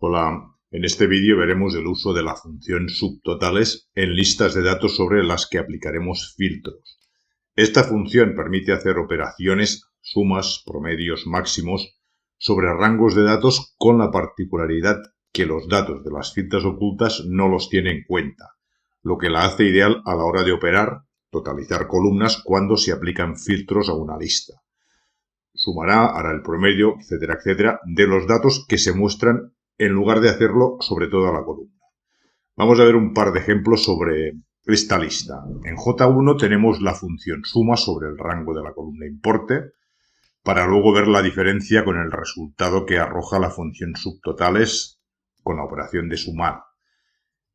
Hola, en este vídeo veremos el uso de la función subtotales en listas de datos sobre las que aplicaremos filtros. Esta función permite hacer operaciones, sumas, promedios, máximos sobre rangos de datos con la particularidad que los datos de las filas ocultas no los tiene en cuenta, lo que la hace ideal a la hora de operar, totalizar columnas cuando se aplican filtros a una lista. Sumará, hará el promedio, etcétera, etcétera, de los datos que se muestran en lugar de hacerlo sobre toda la columna. Vamos a ver un par de ejemplos sobre esta lista. En J1 tenemos la función suma sobre el rango de la columna importe, para luego ver la diferencia con el resultado que arroja la función subtotales con la operación de sumar.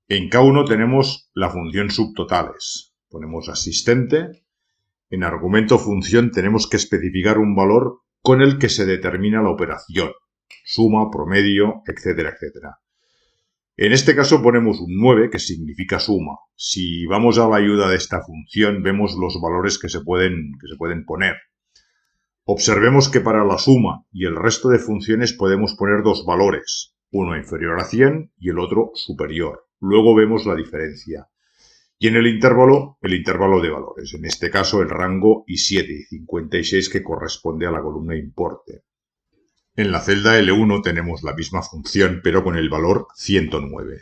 En K1 tenemos la función subtotales. Ponemos asistente. En argumento función tenemos que especificar un valor con el que se determina la operación. Suma, promedio, etcétera, etcétera. En este caso ponemos un 9, que significa suma. Si vamos a la ayuda de esta función, vemos los valores que se pueden poner. Observemos que para la suma y el resto de funciones podemos poner dos valores, uno inferior a 100 y el otro superior. Luego vemos la diferencia. Y en el intervalo de valores, en este caso el rango I7 y 56 que corresponde a la columna importe. En la celda L1 tenemos la misma función, pero con el valor 109.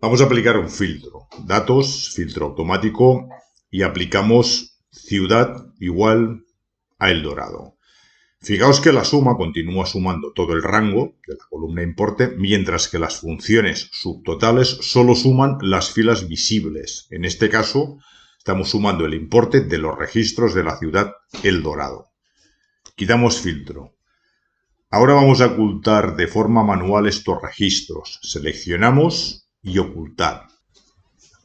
Vamos a aplicar un filtro. Datos, filtro automático, y aplicamos ciudad igual a El Dorado. Fijaos que la suma continúa sumando todo el rango de la columna importe, mientras que las funciones subtotales solo suman las filas visibles. En este caso, estamos sumando el importe de los registros de la ciudad El Dorado. Quitamos filtro. Ahora vamos a ocultar de forma manual estos registros. Seleccionamos y ocultar.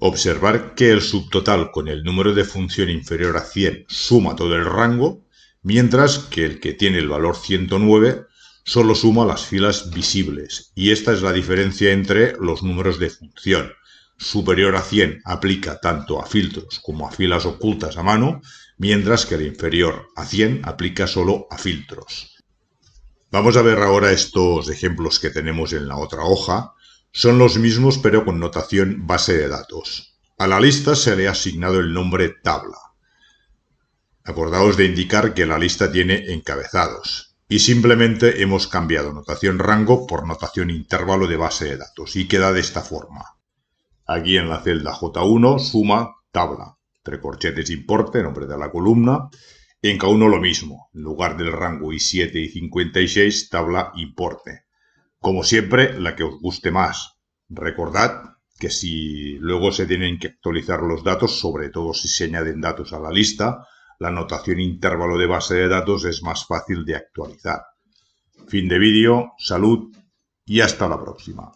Observar que el subtotal con el número de función inferior a 100 suma todo el rango, mientras que el que tiene el valor 109 solo suma las filas visibles. Y esta es la diferencia entre los números de función. Superior a 100 aplica tanto a filtros como a filas ocultas a mano, mientras que el inferior a 100 aplica solo a filtros. Vamos a ver ahora estos ejemplos que tenemos en la otra hoja. Son los mismos pero con notación base de datos. A la lista se le ha asignado el nombre tabla. Acordaos de indicar que la lista tiene encabezados. Y simplemente hemos cambiado notación rango por notación intervalo de base de datos. Y queda de esta forma. Aquí en la celda J1, suma, tabla. Entre corchetes importe, nombre de la columna. En K1 lo mismo, en lugar del rango I7 y 56, tabla importe. Como siempre, la que os guste más. Recordad que si luego se tienen que actualizar los datos, sobre todo si se añaden datos a la lista, la notación intervalo de base de datos es más fácil de actualizar. Fin de vídeo, salud y hasta la próxima.